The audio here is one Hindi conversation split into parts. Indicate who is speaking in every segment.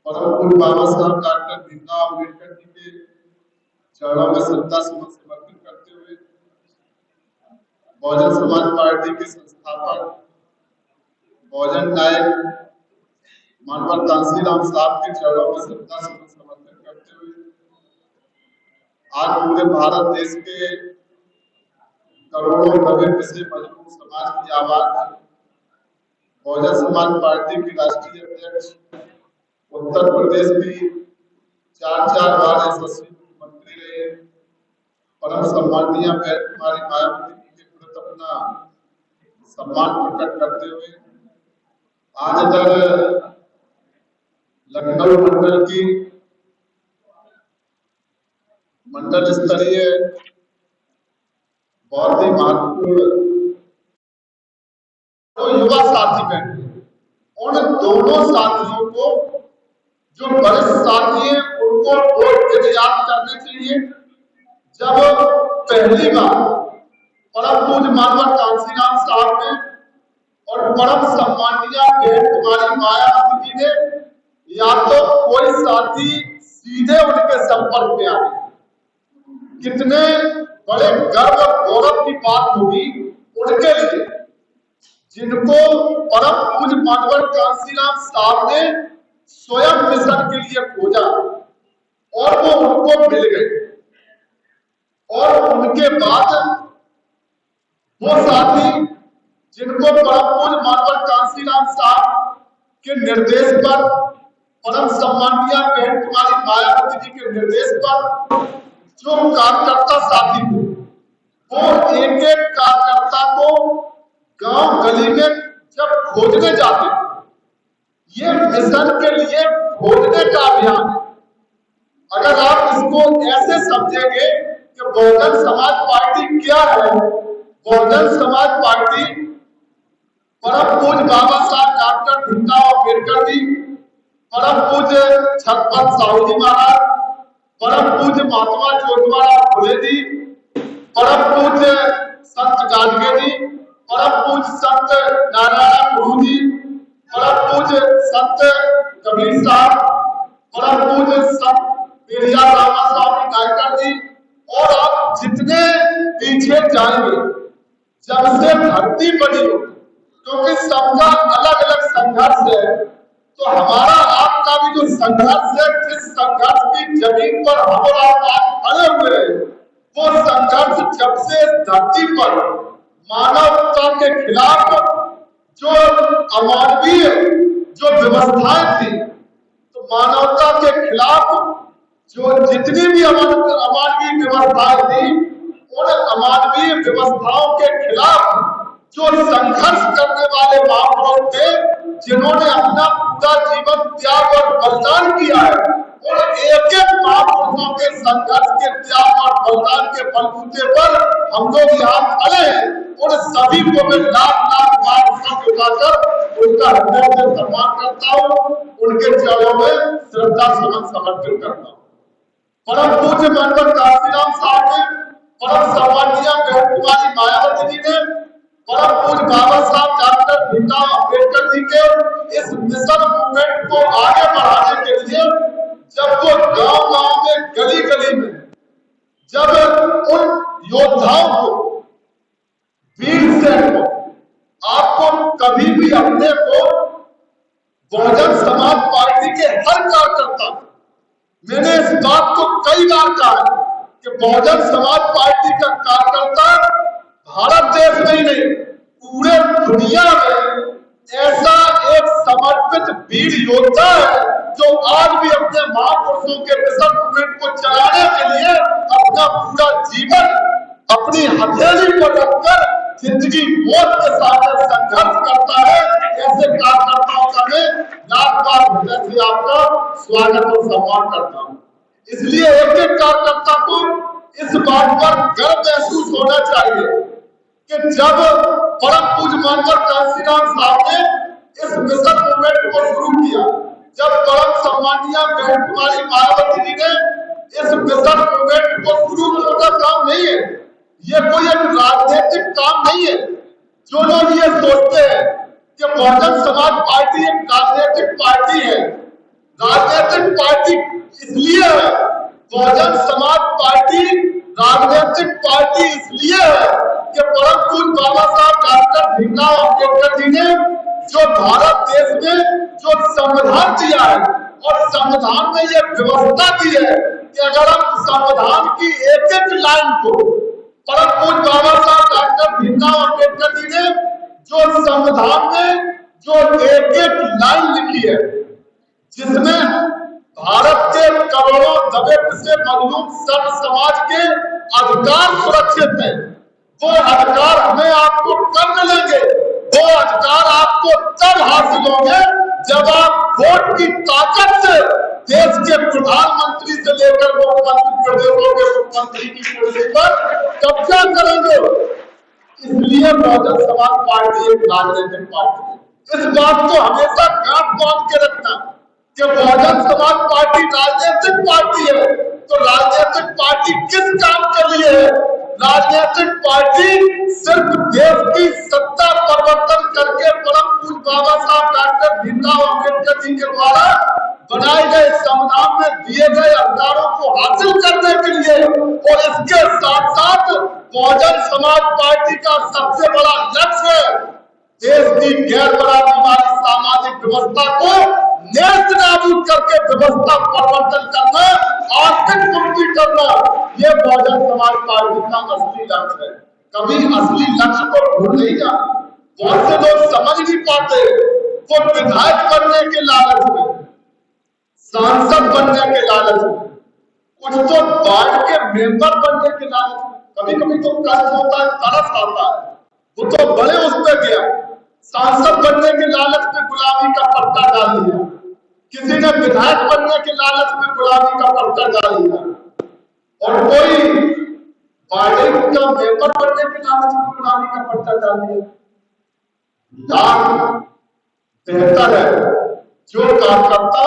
Speaker 1: परम पूज्य बाबा साहब डॉक्टर भीमराव अम्बेडकर जी के चरणों में श्रद्धा सुमन समर्पित करते हुए बहुजन समाज पार्टी के संस्थापक बहुजन नायक मानवर कांसीराम साहब के चरणों में श्रद्धा सुमन समर्पित करते हुए आज पूरे भारत देश के करोड़ों दबे पिसे मजबूर समाज की आवाज बहुजन समाज पार्टी के राष्ट्रीय अध्यक्ष उत्तर प्रदेश की चार बार यशस्वी मुख्यमंत्री रहे परम सम्माननीय बहन कुमारी मायावती जी के प्रति अपना सम्मान प्रकट करते हुए आज तक लखनऊ मंडल की मंडल स्तरीय बहुत ही महत्वपूर्ण तो युवा साथी बैठे उन दोनों साथियों को जो वरिष्ठ साथी हैं उनको वोट याद करने के लिए जब पहली बार परम पूज्य मानवर कांसीराम साहब ने और परम सम्माननीय बहन कुमारी मायावती जी ने या तो कोई साथी सीधे उनके संपर्क में आए, कितने बड़े गर्व और गौरव की बात होगी उनके लिए जिनको परम पूज्य मानवर कांसीराम साहब ने स्वयं मिशन के लिए खोजा और वो उनको मिल गए और उनके बाद वो साथी जिनको परम पूज्य मानवर कांसीराम साहब के निर्देश पर परम सम्माननीय बहन कुमारी मायावती जी के निर्देश पर जो कार्यकर्ता साथी थे वो एक एक कार्यकर्ता को गांव गली में जब खोजने जाते थे, ये मिशन के लिए खोजने का अभियान है। अगर आप इसको ऐसे समझेंगे कि बहुजन समाज पार्टी क्या है, बहुजन समाज पार्टी परम पूज्य बाबा साहब डॉक्टर भीमराव अम्बेडकर जी, परम पूज्य छत्रपति साहू जी महाराज, परम पूज्य महात्मा ज्योतिबा फुले जी, परम पूज्य संत गाडगे जी, परम पूज्य संत नारायण गुरु जी, परम पूज्य संत कबीर साहब, परम पूज्य संत पेरिया रामा स्वामी नायकर जी और आप जितने पीछे जाएंगे जब से धरती बनी हो, क्योंकि सबका अलग अलग संघर्ष है, तो हमारा आपका भी जो संघर्ष है, जिस संघर्ष की जमीन पर हम और आप आज खड़े हुए हैं, वो संघर्ष जब से धरती पर मानवता के खिलाफ जो अमानवीय जो व्यवस्थाएं थी, तो मानवता के खिलाफ जो जितनी भी अमानवीय व्यवस्थाएं थी, उन अमानवीय व्यवस्थाओं के खिलाफ जो संघर्ष करने वाले महापुरुष थे, जिन्होंने अपना पूरा जीवन त्याग और बलिदान किया है, और एक एक महापुरुषों के संघर्ष के त्याग और बलिदान के बलबूते पर हम लोग यहाँ खड़े हैं। उन सभी को मैं लाख लाख बार उठाकर उनका हृदय से सम्मान करता हूँ, उनके चरणों में श्रद्धा सुमन समर्पित करता हूँ। परम पूज्य मानवर कांसीराम साहब ने, परम सम्माननीय बहन कुमारी मायावती जी ने, परम पूज्य बाबा साहब डॉक्टर भीमराव अम्बेडकर जी के इस मिशन मूवमेंट को आगे बढ़ाने के लिए जब वो गांव गांव में गली गली में जब उन योद्धाओं को, वीर सैनिकों, आपको कभी भी अपने को बहुजन समाज पार्टी के हर कार्यकर्ता, मैंने इस बात को कई बार कहा कि बहुजन समाज पार्टी का कार्यकर्ता भारत देश में ही नहीं पूरे दुनिया में ऐसा एक समर्पित वीर योद्धा है जो आज भी अपने महापुरुषों के मिशन मूवमेंट को चलाने के लिए अपना पूरा जीवन अपनी हथेली पर रखकर जिंदगी मौत के साथ संघर्ष करता है। ऐसे कार्यकर्ताओं का मैं लाख बार हृदय से आपका स्वागत और सम्मान करता हूँ। इसलिए एक एक कार्यकर्ता को इस बात पर गर्व महसूस होना चाहिए कि जब परम पूज्य मानवर कांसीराम साहब ने इस मिशन मूवमेंट को शुरू किया, जब परम सम्माननीय बहन कुमारी मायावती जी ने इस मिशन मूवमेंट को शुरू करने का काम नहीं है, ये कोई एक राजनीतिक काम नहीं है। जो लोग ये सोचते हैं कि बहुजन समाज पार्टी एक राजनीतिक पार्टी है, राजनीतिक पार्टी इसलिए है, बहुजन समाज पार्टी राजनीतिक पार्टी इसलिए है कि परम पूज्य बाबा साहब डॉक्टर भीमराव अम्बेडकर जी ने जो भारत देश में जो संविधान दिया है और संविधान में ये व्यवस्था दी है कि अगर हम संविधान की एक एक लाइन को परम पूज्य बाबा साहब डॉक्टर भीमराव अम्बेडकर जी ने जो संविधान में जो एक एक लाइन लिखी है जिसमें भारत के करोड़ों दबे पिसे मजलूम सर्व समाज के अधिकार सुरक्षित हैं, वो अधिकार हमें आपको कब मिलेंगे? वो अधिकार आपको तब हासिल होंगे जब आप वोट की ताकत से देश के प्रधानमंत्री से लेकर मुख्यमंत्री प्रदेशों के मुख्यमंत्री की कुर्सी पर कब्जा करेंगे। इसलिए बहुजन समाज पार्टी एक राजनीतिक पार्टी है। इस बात को हमेशा गांठ बांध के रखना कि बहुजन समाज पार्टी राजनीतिक पार्टी है। तो राजनीतिक पार्टी किस काम के लिए है? राजनीतिक पार्टी सिर्फ देश की सत्ता परिवर्तन करके परम पूज्य बाबा साहब डॉक्टर भीमराव अम्बेडकर जी के द्वारा बनाए गए संविधान में दिए गए अधिकारों को हासिल करने के लिए और इसके साथ साथ बहुजन समाज पार्टी का सबसे बड़ा लक्ष्य है देश की गैर बराबरी वाली सामाजिक व्यवस्था को नेस्त नाबूद करके व्यवस्था परिवर्तन करना, आर्थिक मुक्ति करना, ये बहुजन समाज पार्टी का असली लक्ष्य है। कभी असली लक्ष्य को भूल नहीं जाना। बहुत से लोग समझ नहीं पाते, वो विधायक बनने के लालच में, सांसद बनने के लालच में, कुछ तो वार्ड के मेंबर बनने के लालच में, कभी कभी तो कष्ट होता है, तरस आता है, वो तो बड़े उस पर गया, सांसद बनने के लालच में गुलामी का पट्टा डाल दिया, किसी ने विधायक बनने के लालच में गुलामी का पट्टा डाल दिया, और कोई पार्टी का मेंबर बनने के लालच में गुलामी का पट्टा डाल दिया। बेहतर है जो कार्यकर्ता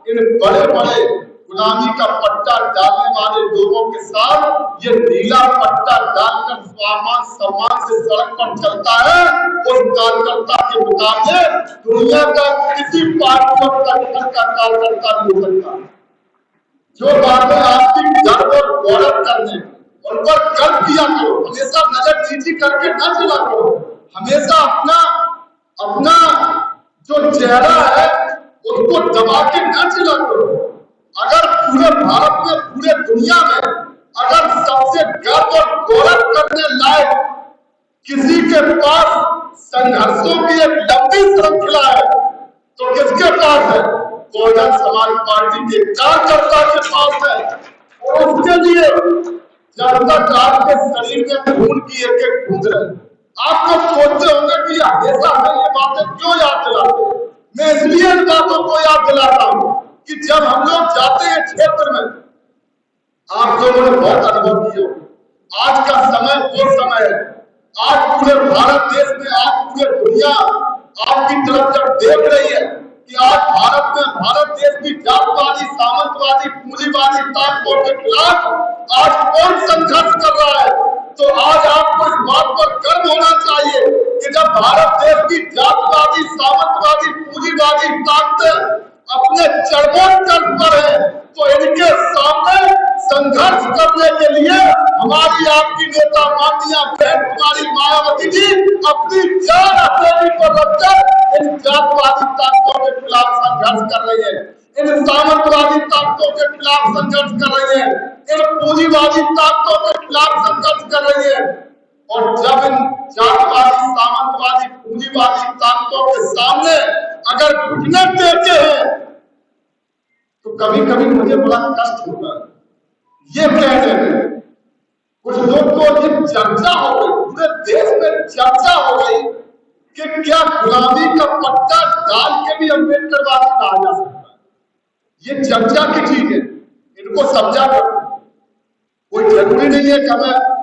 Speaker 1: इन बड़े बड़े गुलामी का पट्टा डालने वाले लोगों के साथ ये नीला पट्टा डालकर स्वामान सम्मान से सड़क पर चलता है, उस कार्यकर्ता के मुकाबले दुनिया का किसी पार्टी और संगठन का कार्यकर्ता नहीं हो सकता। जो बातें आपकी गर्व और गौरव करने उन पर गर्व किया करो, हमेशा नजर नीची करके न चला करो, हमेशा अपना जो चेहरा है उसको दबा के न चला करो। अगर पूरे भारत में, पूरे दुनिया में अगर सबसे गर्व और गौरव करने लायक किसी के पास संघर्षों की एक लंबी श्रृंखला है तो किसके पास है? बहुजन समाज पार्टी के कार्यकर्ता के पास है। और उसके लिए जब तक आपके शरीर में खून की एक एक बूंद रहे, आप लोग सोचते होंगे कि हमेशा हमें ये बातें क्यों याद दिलाते हैं। मैं इसलिए इन बातों को याद दिलाता हूं कि जब हम लोग जाते हैं क्षेत्र में, आप लोगों ने बहुत अनुभव किया, आज का समय वो समय है, आज पूरे भारत देश में, आज पूरे दुनिया आपकी तरफ जब देख रही है कि आज भारत में, भारत देश की जातवादी, सामंतवादी, पूंजीवादी ताकतों के खिलाफ आज कौन संघर्ष कर रहा है, तो आज आपको इस बात पर गर्व होना चाहिए कि जब भारत देश की जातवादी, सामंतवादी, पूंजीवादी ताकतें अपने चरमोत्कर्ष पर है तो इनके सामने संघर्ष करने के लिए हमारी आपकी नेता माननीय बहन कुमारी मायावती जी अपनी जान हथेली पर रखकर इन जातवादी ताकतों के खिलाफ संघर्ष कर रही है, इन सामंतवादी ताकतों के खिलाफ संघर्ष कर रही है, इन पूंजीवादी ताकतों के खिलाफ संघर्ष कर रही है। और जब इन जातवादी, सामंतवादी, पूंजीवादी ताकतों के सामने अगर घुटने टेके हैं तो कभी कभी मुझे बड़ा कष्ट होता है ये कहने में। कुछ लोग को ये चर्चा हो गई, पूरे देश में चर्चा हो गई कि क्या गुलामी का पट्टा डाल के भी अम्बेडकरवादी कहा जा सकता है। ये चर्चा की चीज है, इनको समझा करो। कोई जरूरी नहीं है कि हमें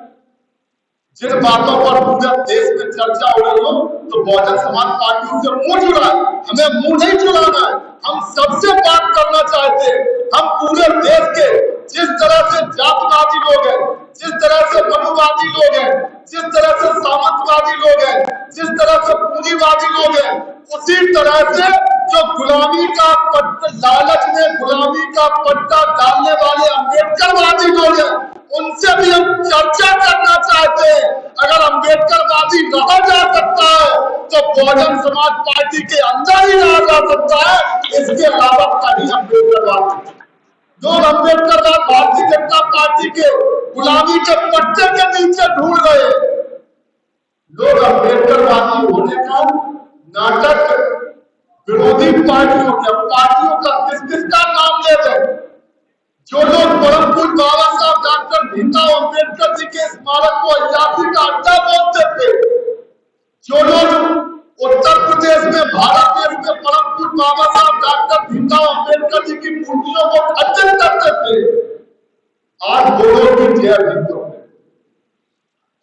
Speaker 1: जिन बातों पर पूरे देश में चर्चा हो रही हो तो बहुजन समाज पार्टी से मुंह जुड़ा है, हमें मुंह नहीं जुड़ाना है। हम सबसे बात करना चाहते हैं। हम पूरे देश के जिस तरह से जातवादी लोग हैं, जिस तरह से मनुवादी लोग हैं, जिस तरह से सामंतवादी लोग हैं, जिस तरह से पूंजीवादी लोग हैं, उसी तरह से जो गुलामी का लालच में गुलामी का पट्टा डालने वाले अम्बेडकरवादी लोग हैं, उनसे भी हम चर्चा करना चाहते हैं। अगर अम्बेडकरवादी रहा जा सकता है तो बहुजन समाज पार्टी के अंदर ही रहा जा सकता है, इसके अलावा कहीं अम्बेडकरवाद लोग अम्बेडकरवाद भारतीय जनता पार्टी के गुलामी के पट्टे के नीचे ढूंढ गए। लोग अम्बेडकरवादी होने का नाटक विरोधी पार्टियों का किस किसका नाम लेते हैं। जो लोग परम पूज्य बाबा साहब डॉक्टर भीमराव अम्बेडकर जी के स्मारक को अयाची का अड्डा बोलते थे, जो लोग उत्तर प्रदेश में भारत के रूप में परम पूज्य बाबा साहब डॉक्टर भीमराव अम्बेडकर जी की मूर्तियों को खंडित करते थे, आज दोनों की जय भीम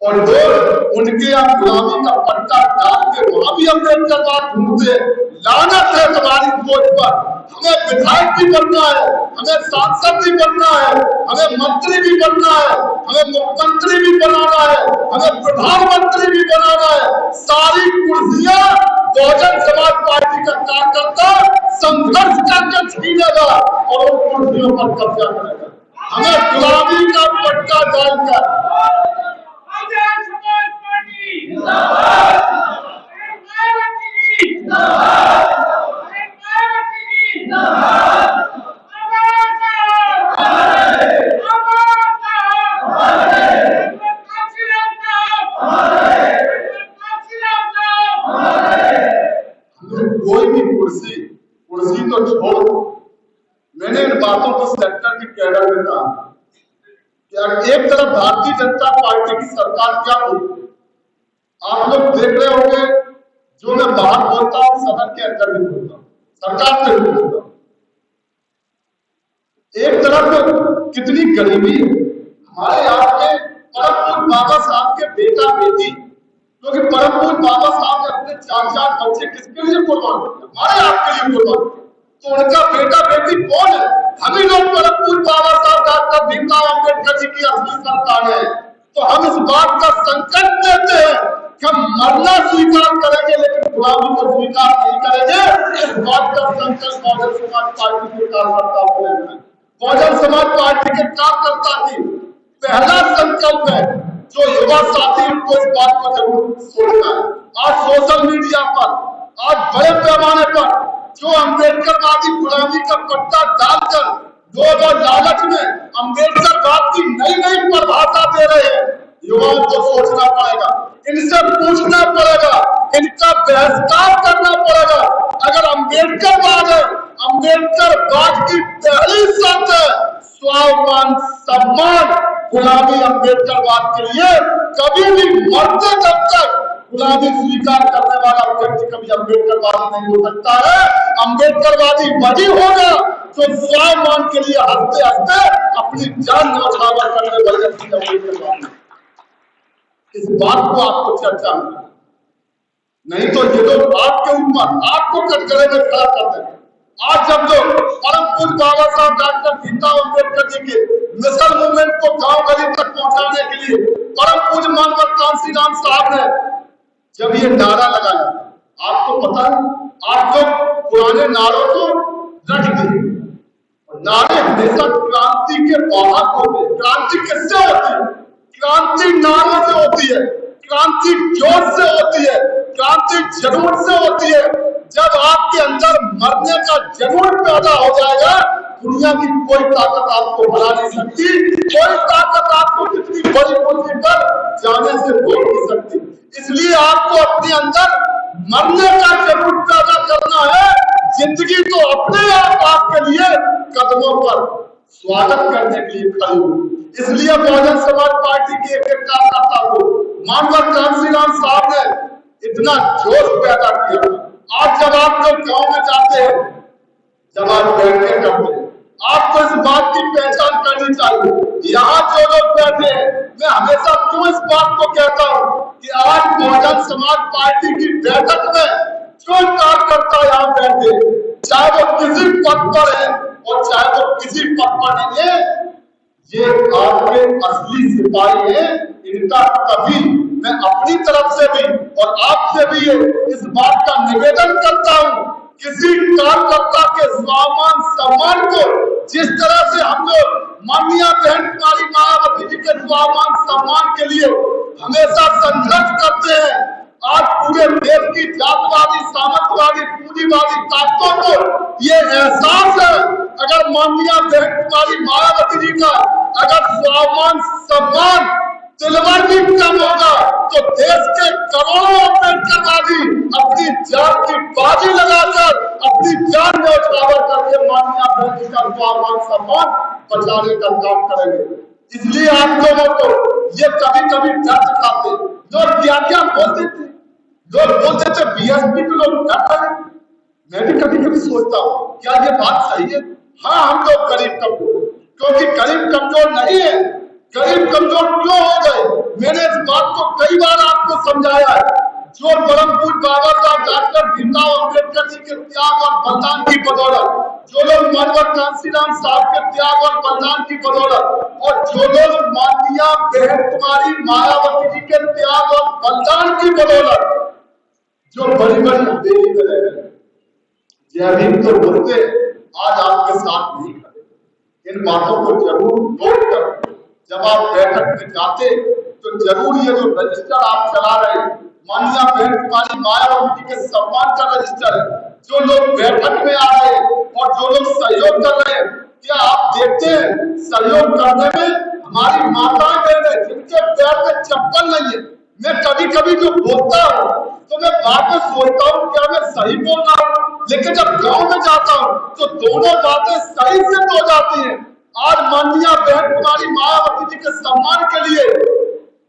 Speaker 1: और लोग उनके यहाँ गुलामी का पट्टा डाल के वहां भी अम्बेडकरवाद ढूंढते। लानत है तुम्हारी सोच पर। हमें विधायक भी बनना है, हमें सांसद भी बनना है, हमें मंत्री भी बनना है, हमें मुख्यमंत्री भी बनाना है, हमें प्रधानमंत्री भी बनाना है। सारी कुर्सियां बहुजन समाज पार्टी का कार्यकर्ता संघर्ष करके छीनेगा और उन कुर्सियों पर कब्जा करेगा। हमें गुलामी का पट्टा डालकर कोई भी कुर्सी तो छोड़। मैंने इन बातों को सेक्टर के कैडर में कहा कि एक तरफ भारतीय जनता पार्टी की सरकार क्या बोलती है, आप लोग देख रहे होंगे, जो मैं बाहर बोलता हूं सदन के अंदर भी बोलता हूं, सरकार से भी बोलता हूं। एक तरफ कितनी गरीबी है हमारे यहाँ के परम पूज्य बाबा साहब के बेटा बेटी, क्योंकि परम पूज्य बाबा साहब ने अपने 4 बच्चे किसके लिए कुर्बान किए, हमारे आपके लिए कुर्बान किए, तो उनका बेटा बेटी कौन है? हम ही लोग परम पूज्य बाबा साहब डॉक्टर भीमराव अम्बेडकर जी की असली संतान है। तो हम इस बात का संकल्प लेते हैं कि हम मरना स्वीकार करेंगे लेकिन गुलामी को स्वीकार नहीं करेंगे। इस बात का संकल्प बहुजन समाज पार्टी के कार्यकर्ता को, बहुजन समाज पार्टी के कार्यकर्ता की पहला संकल्प है, जो युवा साथी उनको इस बात को जरूर सोचना है। आज सोशल मीडिया पर, आज बड़े पैमाने पर जो अम्बेडकरवादी गुलामी का पट्टा डालकर लोग और लालच में अम्बेडकरवाद की नई नई परिभाषा दे रहे हैं, युवाओं को सोचना पड़ेगा, इनसे पूछना पड़ेगा, इनका बहिष्कार करना पड़ेगा। अगर अम्बेडकरवाद है, अम्बेडकरवाद की पहली शर्त है स्वाभिमान सम्मान। गुलामी अम्बेडकरवाद के लिए कभी भी मरते दम तक गुलामी स्वीकार करने वाला व्यक्ति कभी अम्बेडकरवादी नहीं हो सकता है। अम्बेडकरवादी वही होगा जो स्वाभिमान के लिए हंसते हंसते अपनी जान न्यौछावर करने वाले अम्बेडकरवादी। इस बात को आपको चर्चा में, नहीं तो ये लोग आपके ऊपर आपको कटघरे में खड़ा कर देंगे। आज जब लोग परम पूज्य बाबा साहब डॉक्टर भीमराव अम्बेडकर जी के मिशन मूवमेंट को गांव गरीब तक पहुंचाने के लिए परम पूज्य मानवर कांसी राम साहब ने जब ये नारा लगाया, आपको पता है, आप लोग पुराने नारों को रट दिए। नारे हमेशा क्रांति के बाहर होते हैं। क्रांति किससे होती है? क्रांति नारों से होती है, क्रांति जोश से होती है, क्रांति जुनून से होती है। जब आपके अंदर मरने का जुनून पैदा हो जाएगा, दुनिया की कोई ताकत आपको हरा नहीं सकती, कोई ताकत आपको कितनी बड़ी कुर्सी पर जाने से रोक नहीं सकती। इसलिए आपको अपने अंदर मरने का जुनून पैदा करना है। जिंदगी तो अपने आप आपके लिए कदमों पर स्वागत करने के लिए खड़ी हो। इसलिए बहुजन समाज पार्टी के एक कार्यकर्ता को मानवर कांसी राम साहब ने इतना जोश पैदा किया। आज जब आप लोग गांव में जाते हैं, जब आप बैठते करते हैं, आपको इस बात की पहचान करनी चाहिए। यहाँ जो लोग बैठे हैं, मैं हमेशा क्यों इस बात को कहता हूँ कि आज बहुजन समाज पार्टी की बैठक में जो कार्यकर्ता यहाँ बैठे, चाहे वो किसी पद पर है और चाहे वो किसी पद पर नहीं है, ये आपके असली सिपाही हैं। इनका कभी मैं अपनी तरफ से भी और आपसे भी इस बात का निवेदन करता हूं, किसी कार्यकर्ता के स्वाभिमान सम्मान को जिस तरह से हम लोग माननीय बहन कुमारी मायावती जी के स्वाभिमान सम्मान के लिए हमेशा संघर्ष करते हैं, आज पूरे देश की जातवादी, सामंतवादी, पूंजीवादी ताकतों को ये एहसास है, अगर माननीय बहन कुमारी मायावती जी का अगर स्वाभिमान सम्मान तिलवर भी कम होगा तो देश के करोड़ों अम्बेडकरवादी अपनी जान की बाजी लगाकर अपनी जान न्यौछावर करके माननीय बहन जी का स्वाभिमान सम्मान बचाने का काम करेंगे। इसलिए आप लोगों को ये कभी कभी डर दिखाते, लोग क्या क्या बोलते थे, लोग बोलते थे बीएसपी के लोग डर रहे। मैं भी कभी कभी सोचता हूँ क्या ये बात सही है? हाँ, हम लोग गरीब कमजोर, क्योंकि गरीब कमजोर नहीं है। गरीब कमजोर क्यों हो गए? मैंने इस बात को कई बार आपको समझाया है। जो परम पूज्य बाबा साहब डॉक्टर भीमराव अम्बेडकर जी के त्याग और बलिदान की बदौलत, जो लोग मानवर कांशीराम साहब के त्याग और बलिदान की बदौलत, और जो लोग माननीय बहन कुमारी मायावती जी के त्याग और बलिदान की बदौलत जो बड़ी बड़ी हवेली में रह गए, जय भीम तो बोलते आज आपके साथ नहीं खड़े। इन बातों को जरूर नोट करें। जब आप बैठक में जाते तो जरूर ये जो रजिस्टर आप चला रहे माननीय बहन कुमारी मायावती जी के सम्मान का रजिस्टर है, जो लोग बैठक में आ रहे और जो लोग सहयोग कर रहे हैं, क्या आप देखते हैं सहयोग करने में हमारी माताएं बहनें जिनके पैर में चप्पल नहीं है। मैं कभी कभी जो बोलता हूँ तो मैं बाद में सोचता हूँ क्या मैं सही बोल रहा हूँ, लेकिन जब गांव में जाता हूँ तो दोनों बातें सही सिद्ध हो जाती हैं। आज माननीय बहन कुमारी मायावती जी के सम्मान के लिए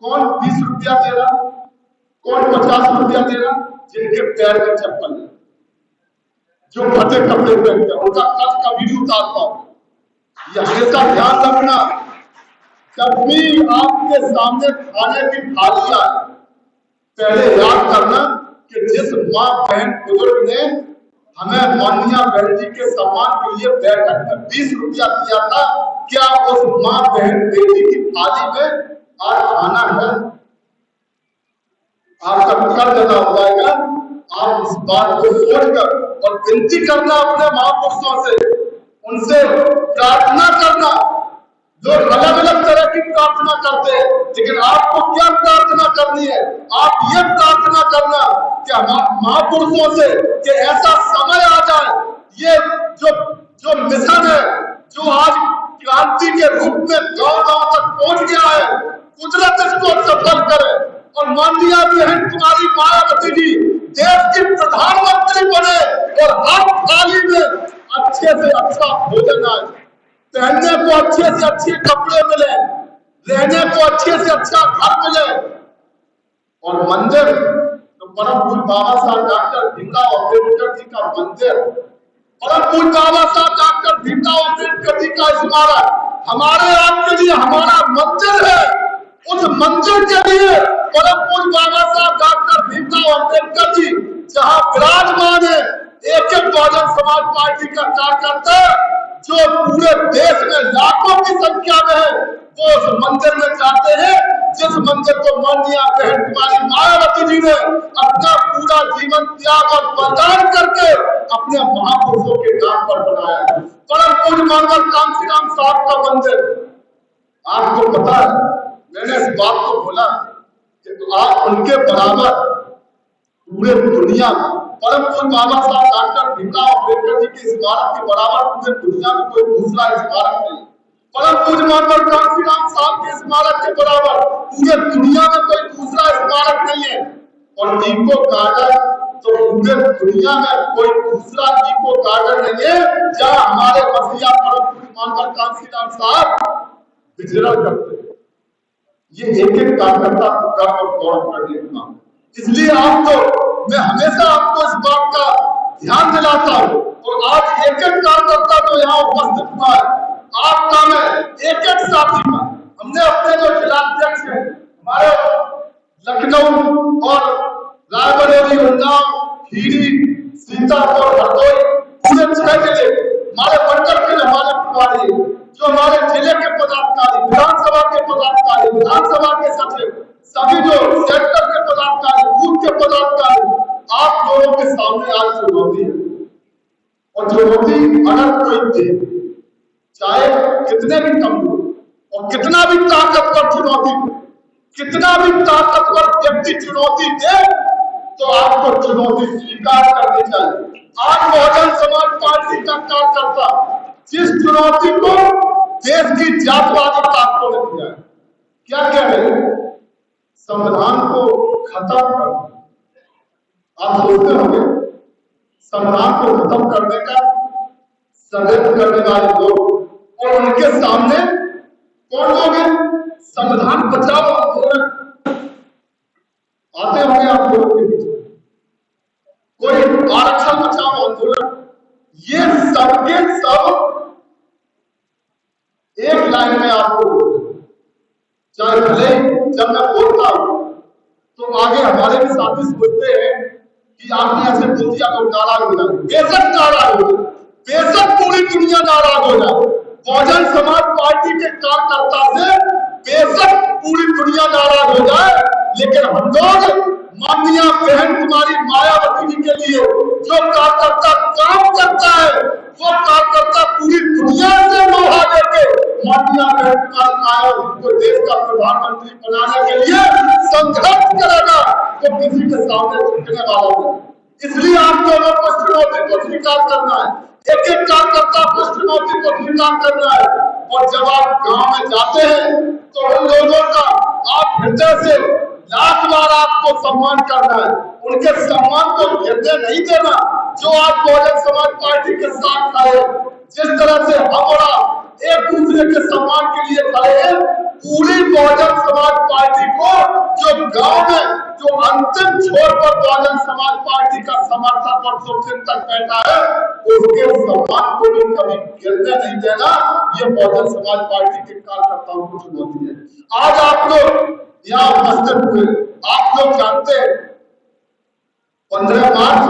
Speaker 1: कौन 20 रुपया दे रहा, कौन 50 रुपया दे रहा? जिनके पैर में चप्पल है, जो फटे कपड़े पहनते हैं, उनका कद कभी नहीं उतारता। ये हमेशा ध्यान रखना, जब भी आपके सामने खाने की थाली आए पहले याद करना कि जिस माँ बहन बुजुर्ग ने हमें माननीय बहन जी के सम्मान के लिए बैठक में 20 रुपया दिया था, क्या उस माँ बहन बेटी की थाली में आज खाना है? आपका कर्ज अदा हो जाएगा। आप इस बात को सोचकर और विनती करना अपने महापुरुषों से, उनसे प्रार्थना करना। लोग अलग अलग तरह की प्रार्थना करते हैं, लेकिन आपको क्या प्रार्थना करनी है? आप ये प्रार्थना करना कि महापुरुषों से कि ऐसा समय आ जाए, ये जो मिशन है, जो आज क्रांति के रूप में गांव गांव तक पहुंच गया है, कुदरत इसको सफल करे और माननीय बहन कुमारी मायावती जी देश की प्रधानमंत्री बने और हर थाली में अच्छे से अच्छा भोजन आए, पहनने को अच्छे से अच्छे कपड़े मिले, रहने को अच्छे से अच्छा घर मिले। और मंदिर तो परम पूज्य बाबा साहब डॉक्टर भीमराव अम्बेडकर जी का मंदिर, परम पूज्य बाबा साहब डॉक्टर भीमराव अम्बेडकर जी का स्मारक हमारे आपके लिए हमारा मंदिर है। उस मंदिर के लिए परम पूज्य बाबा साहब डॉक्टर भीमराव अम्बेडकर जी जहां विराजमान है, एक एक बहुजन समाज पार्टी का कार्यकर्ता जो पूरे देश में लाखों की संख्या में है, वो उस मंदिर में जाते हैं जिस मंदिर को माननीय बहन कुमारी मायावती जी ने अपना पूरा जीवन त्याग और बलिदान करके अपने महापुरुषों के नाम पर बनाया। परम पूज्य मानवर कांशीराम साहब का मंदिर, आपको पता है, मैंने इस बात को बोला कि तो आप उनके बराबर पूरे दुनिया में परम पूज्य बाबा साहब डॉक्टर भीमराव अम्बेडकर जी के स्मारक के बराबर पूरे दुनिया में कोई दूसरा स्मारक नहीं। परम पूज्य मानवर कांशीराम साहब के स्मारक के बराबर पूरे दुनिया में कोई दूसरा स्मारक नहीं है। और इको गार्डन तो पूरे दुनिया में कोई दूसरा इको गार्डन नहीं है जहां हमारे मसीहा परम पूज्य मानवर कांशीराम साहब विचरण करते हैं। ये एक एक कार्यकर्ता को गर्व और गौरव करने का, इसलिए आपको मैं हमेशा आपको इस बात का ध्यान दिलाता हूँ। और आज एक एक कार्यकर्ता तो यहाँ उपस्थित हुआ है, आपका मैं एक एक साथी का, हमने अपने जो जिलाध्यक्ष हैं हमारे लखनऊ और रायबरेली, उन्नाव, खीरी, सीतापुर, हरदोई, पूरे 6 जिले हमारे मंडल के हमारे प्रभारी, जो हमारे जिले के पदाधिकारी, विधानसभा के पदाधिकारी, विधानसभा के सचिव, सभी जो सेक्टर के पदाधिकारी, बूथ के पदाधिकारी, आप लोगों के सामने आज चुनौती है। और चुनौती अगर कोई दे, चाहे कितने भी कम हो और कितना भी ताकतवर चुनौती, कितना भी ताकतवर व्यक्ति चुनौती दे, तो आपको चुनौती स्वीकार करनी चाहिए। आज बहुजन समाज पार्टी का कार्यकर्ता जिस चुनौती को देश की जातवादी ताकतों ने दिया है, क्या कह रहे हैं? संविधान को खत्म कर, आप सोचते होंगे संविधान को खत्म करने का षड्यंत्र करने वाले लोग और उनके सामने कौन लोग हैं? संविधान बचाओ आंदोलन आते होंगे आप लोगों के बीच, कोई आरक्षण बचाओ आंदोलन, ये सबके सब एक लाइन में आपको बोलते, चाहे भले जब मैं बोलता हूं तो आगे हमारे भी साथी सोचते हैं कि आपने ऐसे बोल दिया तो नाराज हो जाए। बेशक नाराज हो जाए, बेशक पूरी दुनिया नाराज हो जाए, बहुजन समाज पार्टी के कार्यकर्ता से बेशक पूरी दुनिया नाराज हो जाए, लेकिन हम लोग माननीय बहन कुमारी मायावती जी के लिए जो कार्यकर्ता काम करता है, वो कार्यकर्ता पूरी दुनिया से लोहा देके माननीय बहन कुमारी मायावती को देश का प्रधानमंत्री बनाने के लिए संघर्ष करेगा, तो किसी के सामने झुकने वाला नहीं। इसलिए आप लोगों को चुनौती को स्वीकार करना है, एक एक कार्यकर्ता को चुनौती को स्वीकार करना है। और जब आप गांव में जाते हैं तो उन लोगों का आप हृदय से लाख बार आपको सम्मान करना है, उनके सम्मान को गिरने नहीं देना। जो आज बहुजन समाज पार्टी के साथ खड़े, जिस तरह से हम और एक दूसरे के सम्मान के लिए खड़े हैं, पूरी बहुजन समाज पार्टी को जो गांव में जो अंतिम छोर पर बहुजन समाज पार्टी का समर्थक और सुरक्षित बैठा है, उसके सम्मान को भी कभी गिरने नहीं देना। ये बहुजन समाज पार्टी के कार्यकर्ताओं को चुनौती है। आज आप लोग यहाँ उपस्थित हुए, आप लोग जानते हैं 15 मार्च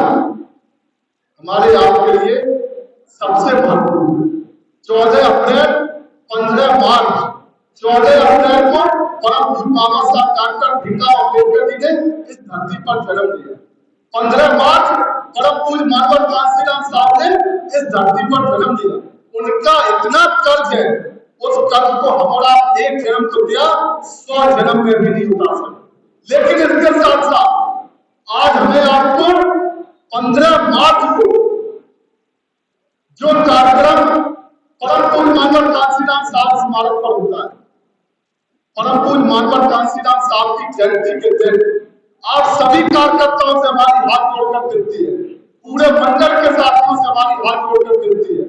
Speaker 1: हमारे आपके लिए सबसे महत्वपूर्ण, 14 अप्रैल 15 मार्च 14 अप्रैल को परम पूज्य बाबा साहब डॉक्टर भीमराव अम्बेडकर जी ने इस धरती पर जन्म लिया। 15 मार्च परम पूज्य मानव कांशीराम साहब ने इस धरती पर जन्म लिया। उनका इतना कर्ज है, उस कर्ज को हमारा एक जन्म तो दिया, 100 जन्म में भी नहीं उतार सकते। लेकिन इसके साथ साथ आज हमें आपको 15 मार्च को जो कार्यक्रम परम पूज्य मानव कांशीराम साहब स्मारक पर होता है, परम पूज्य मानव कांशीराम साहब की जयंती के दिन आप सभी कार्यकर्ताओं से हमारी हाथ जोड़कर विनती है, पूरे मंडल के साथियों से हमारी हाथ जोड़कर विनती है,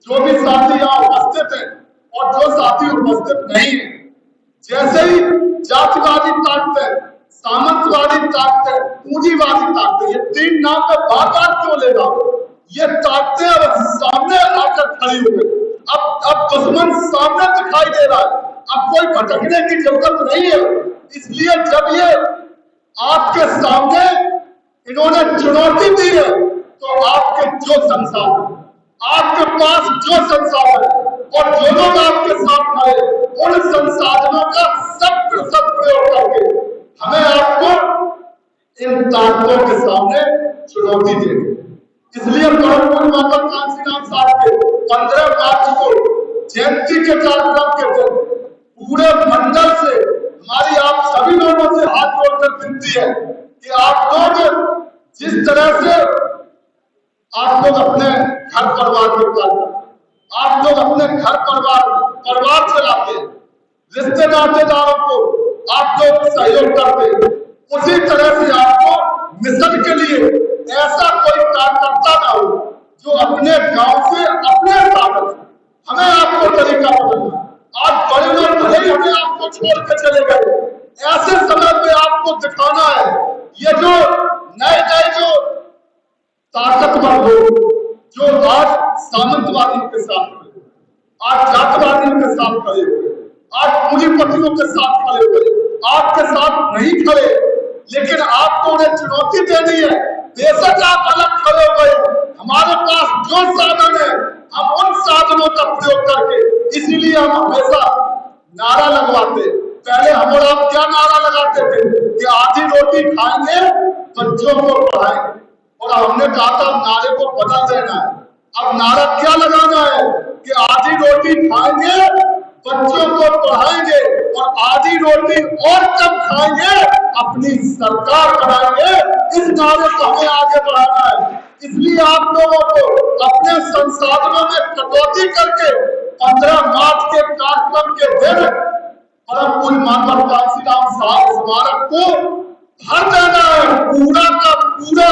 Speaker 1: जो भी साथी यहाँ उपस्थित है और जो साथी उपस्थित नहीं है, जैसे ही जातिवादी ताकतें, सामंतवादी ताकतें, पूंजीवादी ताकतें, ये तीन नाम में बार-बार क्यों ले रहा, ये ताकतें अब सामने आकर खड़ी हो गई। अब दुश्मन सामने दिखाई दे रहा है, अब कोई भटकने की जरूरत नहीं है। इसलिए जब ये आपके सामने इन्होंने चुनौती दी है, तो आपके जो संसाधन, आपके पास जो संसाधन और जो लोग आपके साथ खड़े, उन संसाधनों का शत प्रयोग करके हमें आपको इन ताकतों के सामने चुनौती देनी। इसलिए परम पूज्य माता कांशीराम साहब के 15 मार्च को जयंती के कार्यक्रम के दिन पूरे मंडल से हमारी आप सभी लोगों से हाथ जोड़कर विनती है कि आप लोग जिस तरह से आप लोग अपने घर परिवार के पास, आप लोग अपने घर परिवार चलाते, रिश्ते नातेदारों को आप लोग सहयोग करते, उसी तरह से आपको मिशन के लिए ऐसा कोई कार्यकर्ता ना हो जो अपने गांव से अपने साधन, हमें आपको तरीका बदलना। आज बड़े लोग भले ही हमें आपको छोड़ के चले गए, ऐसे समय पे आपको दिखाना है, ये जो नए जो ताकतवर लोग जो आज सामंतवादियों के साथ खड़े, आज जातवादियों के साथ खड़े हुए, आज पूंजीपतियों के साथ खड़े हुए, आपके साथ नहीं खड़े, लेकिन आपको उन्हें चुनौती देनी है। बेशक आप अलग खड़े हो गए, हमारे पास जो साधन है हम उन साधनों का प्रयोग करके, इसीलिए हम हमेशा नारा लगवाते। पहले हम और आप क्या नारा लगाते थे कि आधी रोटी खाएंगे, बच्चों को पढ़ाएंगे, और हमने कहा था नारे को बदल देना है। अब नारा क्या लगाना है कि आधी रोटी खाएंगे, बच्चों को पढ़ाएंगे और आधी रोटी और कम खाएंगे, अपनी सरकार बनाएंगे। इस नारे को हमें आगे बढ़ाना है। इसलिए आप लोगों को अपने संसाधनों में कटौती करके 15 मार्च के कार्यक्रम के दिन परम पूज्य मानव कांशीराम साहब स्मारक को भर देना है। पूरा का पूरा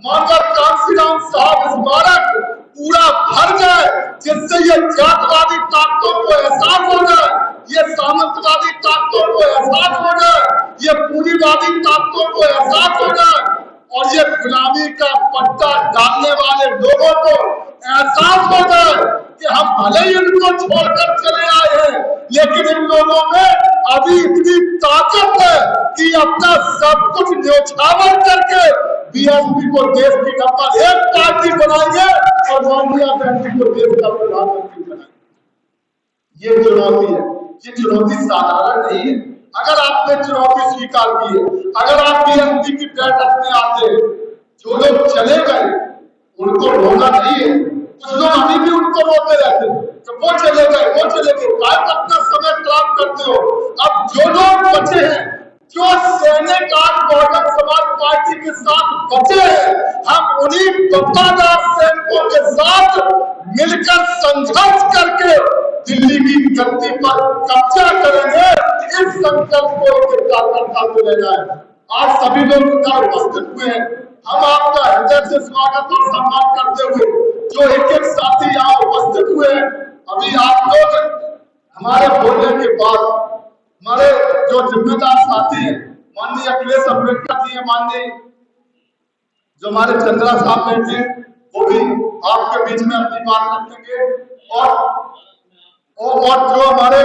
Speaker 1: मानव कांशीराम साहब स्मारक पूरा भर जाए, जिससे ये जातवादी ताकतों को एहसास हो जाए, ये सामंतवादी ताकतों को एहसास हो जाए, ये पूंजीवादी ताकतों को एहसास हो जाए और ये गुलामी का पट्टा डालने वाले लोगों को एहसास हो जाए कि हम भले ही इनको छोड़कर चले आए हैं, लेकिन इन लोगों में अभी इतनी ताकत है कि अपना सब कुछ न्यौछावर करके बीएसपी को देश की नंबर 1 पार्टी बनाएंगे और सोनिया गांधी को देश का प्रधानमंत्री बनाएंगे। ये चुनौती है, ये चुनौती साधारण नहीं है। अगर आपने चुनौती स्वीकार की है, अगर आप बीएसपी की बैठक में आते हैं, जो लोग चले गए उनको रोना नहीं है। कुछ लोग अभी भी उनको रोते रहते हैं तो वो चले गए, वो चले गए, काय अपना समय खराब करते हो। अब जो लोग बचे हैं, जो सैनिक आज बहुजन समाज पार्टी के साथ बचे हैं, हम उन्हीं वफादार सैनिकों के साथ मिलकर संघर्ष करके दिल्ली की गद्दी पर कब्जा करेंगे। इस संकल्प को कार्यकर्ता को लेना है। आज सभी लोग उपस्थित हुए हैं, हम आपका हृदय से स्वागत और सम्मान करते हुए जो एक एक साथी यहाँ उपस्थित हुए हैं, अभी आप लोग हमारे बोलने के बाद हमारे जो जिम्मेदार साथी हैं, माननीय अखिलेश अम्बेडकर जी हैं, माननीय जो हमारे चंद्रा साहब बैठे, वो भी आपके बीच में अपनी बात रखेंगे और जो हमारे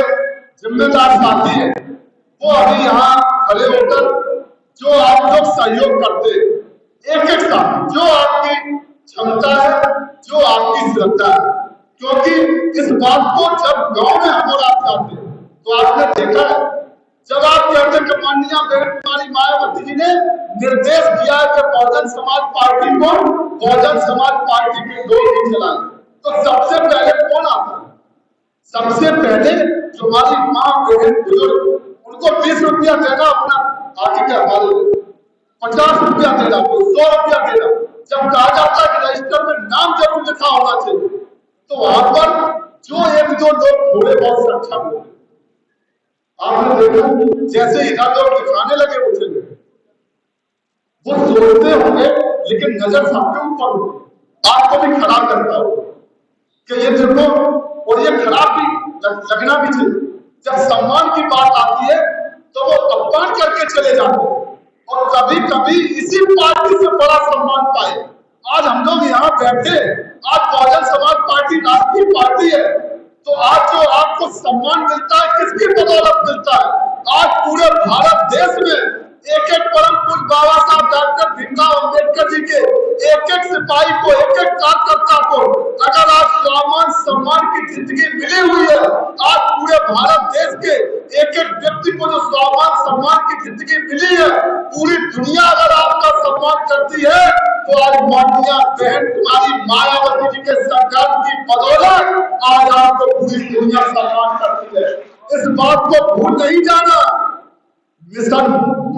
Speaker 1: जिम्मेदार साथी हैं वो अभी यहाँ खड़े होकर जो आप लोग सहयोग करते हैं, एक एक साथ जो आपकी क्षमता है, जो आपकी श्रद्धा है, क्योंकि इस बात को जब गांव में हम और आप जाते हैं तो आपने देखा है, जब आप कहते हैं कि माननीय बहन कुमारी मायावती जी ने निर्देश दिया है कि बहुजन समाज पार्टी को बहुजन समाज पार्टी के लोग ही चलाएं, तो सबसे पहले कौन आता है? सबसे पहले जो हमारी माँ बहन बुजुर्ग, उनको 20 रुपया देना अपना आगे के हवाले, 50 रुपया देना, 100 रुपया देना। जब कहा जाता है कि रजिस्टर में नाम जरूर लिखा होना चाहिए, तो वहां पर जो एक दो लोग थोड़े बहुत सुरक्षा होते, आपने देखा जैसे इधर लोग दिखाने लगे वो चले, वो सोचते होंगे लेकिन नजर सबके ऊपर होगी, आपको भी खराब लगता हो कि ये देखो, और ये खराब भी लगना भी चाहिए। जब सम्मान की बात आती है तो वो अपमान करके चले जाते हैं और कभी कभी इसी पार्टी से बड़ा सम्मान पाए। आज हम लोग यहाँ बैठे, आज बहुजन समाज पार्टी राष्ट्रीय पार्टी है, तो आज जो आपको सम्मान मिलता है किसकी बदौलत मिलता है? आज पूरे भारत देश में एक एक परम पूज्य बाबा साहब डॉक्टर भीमराव अम्बेडकर जी के एक एक सिपाही को, एक एक कार्यकर्ता को अगर आज सम्मान सम्मान की जिंदगी मिली हुई है, आज पूरे भारत देश के एक एक व्यक्ति को जो सम्मान की जिंदगी मिली है, पूरी दुनिया अगर आपका सम्मान करती है तो आज माननीय बहन कुमारी मायावती जी के संकल्प की बदौलत आज आपको पूरी दुनिया सम्मान करती है। इस बात को भूल नहीं जाना, मिशन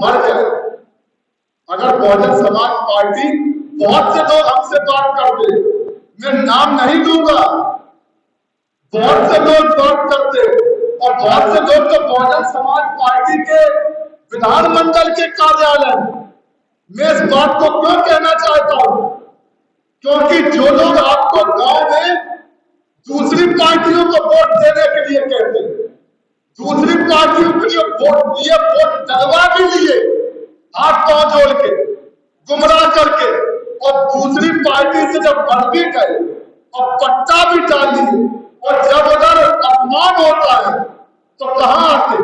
Speaker 1: मर गए। अगर बहुजन समाज पार्टी, बहुत से लोग हमसे बात करते, मैं नाम नहीं दूंगा, बहुत से लोग बात करते और बहुत से लोग तो बहुजन समाज पार्टी के विधानमंडल के कार्यालय, मैं इस बात को क्यों कहना चाहता हूं, क्योंकि जो लोग आपको गांव में दूसरी पार्टियों को वोट देने के लिए कहते हैं, दूसरी पार्टियों के लिए वोट डलवा भी लिए, हाथ पांव जोड़ के, गुमराह करके, और दूसरी पार्टी से जब बढ़ भी गए और पट्टा भी डाल लिए और जब उधर अपमान होता है तो कहां आते?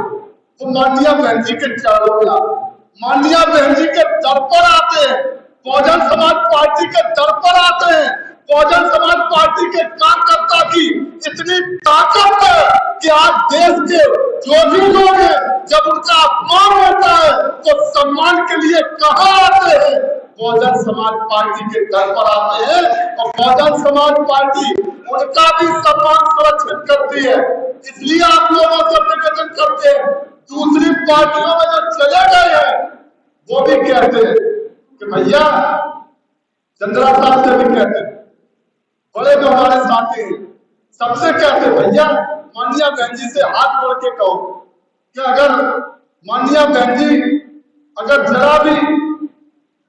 Speaker 1: तो माननीय बहन जी के चरणों में आते, माननीय बहन जी के दर पर आते हैं, बहुजन समाज पार्टी के दर पर आते हैं। बहुजन समाज पार्टी के कार्यकर्ता की इतनी ताकत है कि आज देश के जो भी लोग हैं, जब उनका अपमान होता है तो सम्मान के लिए कहां आते हैं? बहुजन समाज पार्टी के दर पर आते हैं और बहुजन समाज पार्टी उनका भी सम्मान सुरक्षित करती है। इसलिए आप लोगों से निवेदन करते हैं, दूसरी पार्टियों में जो चले गए हैं वो भी कहते हैं कि भैया, चंद्रा साहब से भी कहते हैं, बड़े जो हमारे साथी हैं सबसे कहते भैया माननीय बहन जी से हाथ जोड़ के कहो कि अगर माननीय बहन जी अगर जरा भी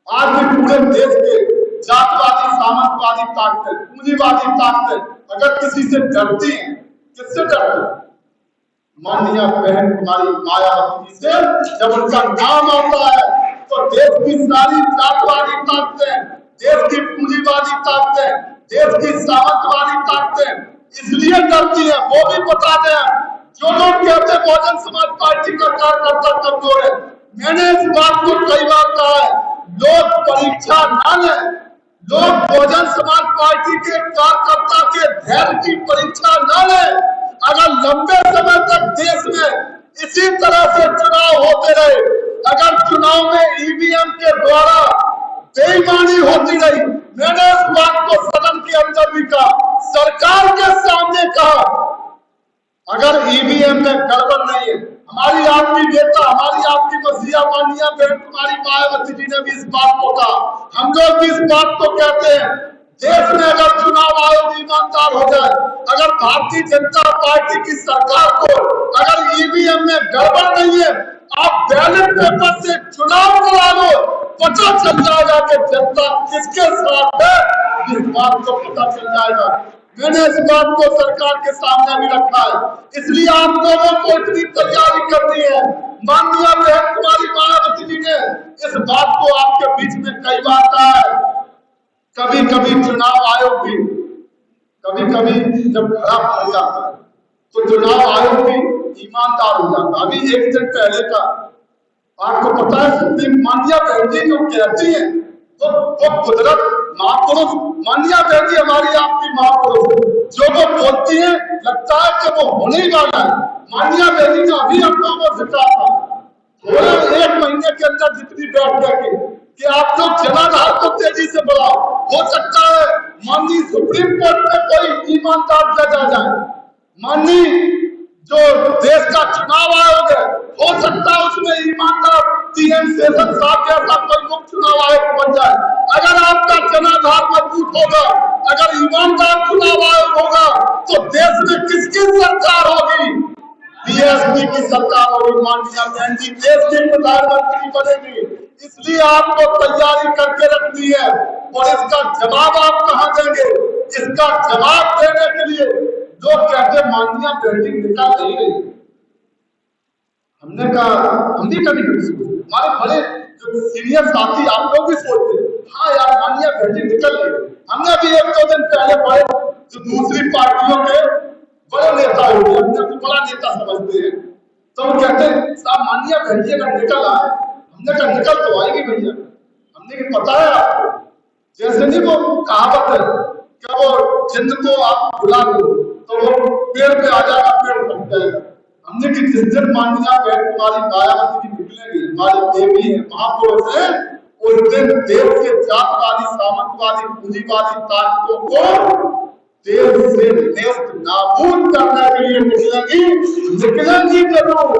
Speaker 1: आज भी पूरे देश के जातवादी सामंतवादी ताकतें पूंजीवादी ताकतें अगर किसी से डरती हैं, किससे डरती हैं? माननीय बहन कुमारी मायावती जी से। जब उनका नाम आता है तो देश की सारी जातवादी ताकतें, देश की पूंजीवादी ताकतें, देश की सामंतवादी ताकतें इसलिए डरती है। वो भी बताते हैं जो लोग कहते हैं बहुजन समाज पार्टी का कार्यकर्ता कमजोर है, मैंने इस बात को कई बार कहा है, लोग परीक्षा ना लें, लोग बहुजन समाज पार्टी के कार्यकर्ता के धैर्य की परीक्षा ना लें। अगर लंबे समय तक देश में इसी तरह से चुनाव होते रहे, अगर चुनाव में ईवीएम के द्वारा बेईमानी होती रही, मैंने इस बात को सदन के अंदर भी कहा, सरकार के सामने कहा, अगर ईवीएम में गड़बड़ नहीं है, हमारी आपकी नेता, हमारी आपकी मसीहा माननीय बहन कुमारी मायावती जी ने भी इस बात को कहा, हम लोग भी इस बात को कहते हैं, देश में अगर चुनाव आयोग ईमानदार हो जाए, अगर भारतीय जनता पार्टी की सरकार को अगर ईवीएम में गड़बड़ नहीं है, आप बैलेट पेपर से चुनाव करा लो, पता चल जाएगा कि जनता किसके साथ है, इस बात को पता चल जाएगा। मैंने इस बात को सरकार के सामने भी रखा है, इसलिए आप लोगों को इतनी तैयारी करनी है। माननीय बहन कुमारी मायावती जी ने इस बात को आपके बीच में कई बार कहा है। कभी कभी चुनाव आयोग भी कभी जब खराब हो जाता है तो चुनाव आयोग भी ईमानदार हो जाता है। अभी एक दिन पहले का आपको पता है, सुप्रीम माननीय बहन जी जो कहती है वो कुदरत महापुरुष, माननीय बहन जी हमारी आपकी महापुरुष, जो वो बोलती है लगता है कि वो होने ही वाला है। माननीय बहन जी ने अभी हम लोगों को जिता था, थोड़े एक महीने के अंदर जितनी बैठ गई कि आप लोग जनाधार को तेजी से बढ़ाओ, हो सकता है माननीय सुप्रीम कोर्ट में कोई ईमानदार जज आ जाए, माननीय जो देश का चुनाव आयोग है हो सकता है उसमें ईमानदार टीएन शेषन साहब जैसा कोई मुख्य चुनाव आयोग बन जाए। अगर आपका जनाधार मजबूत होगा, अगर ईमानदार चुनाव आयोग होगा तो देश में किसकी सरकार होगी? बीएसपी की सरकार होगी। माननीय बहन जी देश की प्रधानमंत्री बनेगी, इसलिए आपको तैयारी करके रखनी है। और इसका जवाब आप कहां देंगे? इसका जवाब देने के लिए लोग कहते माननीय बहन जी निकाल नहीं रही, हमने कहा हम भी कभी सोचे, हमारे बड़े जो सीनियर साथी आप लोग भी सोचते हाँ यार माननीय बहन जी निकल रही। हमने भी एक दो दिन पहले बड़े जो दूसरी पार्टियों के बड़े नेता होते हैं, अपने को बड़ा नेता समझते हैं, तो वो कहते हैं साहब माननीय बहन जी अगर निकल आए, हमने कहा निकल तो आएगी भैया, हमने पता है आपको, जैसे नहीं वो कहावत है कि वो जिंद को आप बुला दो तो वो पेड़ पे आ जाएगा, पेड़ कट जाएगा। हमने कि जिस दिन माननीय बहन कुमारी मायावती जी निकलेंगी, हमारी देवी है, महापुरुष है, उस दिन देश के जातवादी सामंतवादी पूंजीवादी ताकतों को देश से नेस्त नाबूद करने के लिए निकलेंगी जरूर।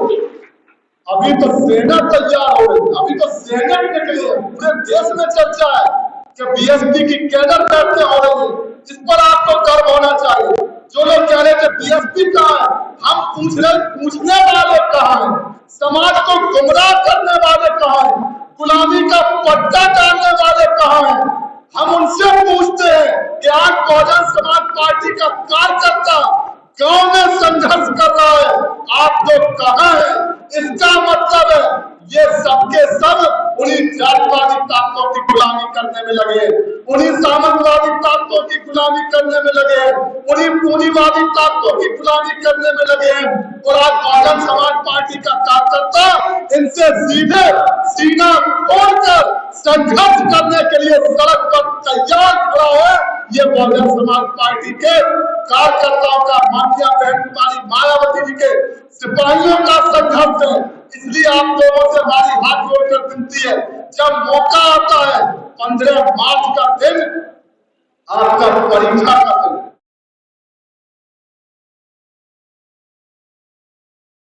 Speaker 1: अभी तो सेना तैयार हो रही, अभी तो सैनिक निकले, पूरे देश में चर्चा है कि बीएसपी की कैडर कैसे हो रही है, इस पर आपको गर्व होना चाहिए। जो लोग कह रहे थे बीएसपी कहाँ है, हम पूछने वाले कहाँ हैं, समाज को गुमराह करने वाले कहाँ हैं, गुलामी का पट्टा डालने वाले कहाँ हैं, हम उनसे पूछते हैं कि आज बहुजन समाज पार्टी का कार्यकर्ता गांव में संघर्ष कर रहा है, आप लोग कहाँ हैं? इसका मतलब है ये सबके सब उन्हीं जातिवादी ताकतों की गुलामी करने में लगे हैं, उन्हीं सामंतवादी ताकतों की गुलामी करने में लगे हैं, उन्हीं पूंजीवादी ताकतों की गुलामी करने में लगे हैं। और आज बहुजन समाज पार्टी का कार्यकर्ता इनसे सीधे सीना खोलकर संघर्ष करने के लिए सड़क पर तैयार खड़ा है। ये बहुजन समाज पार्टी के कार्यकर्ताओं का, माननीय बहन कुमारी मायावती जी के सिपाहियों का संघर्ष है। इसलिए आप लोगों से हमारी हाथ जोड़कर विनती है, जब मौका आता है 15 मार्च का दिन आपका परीक्षा का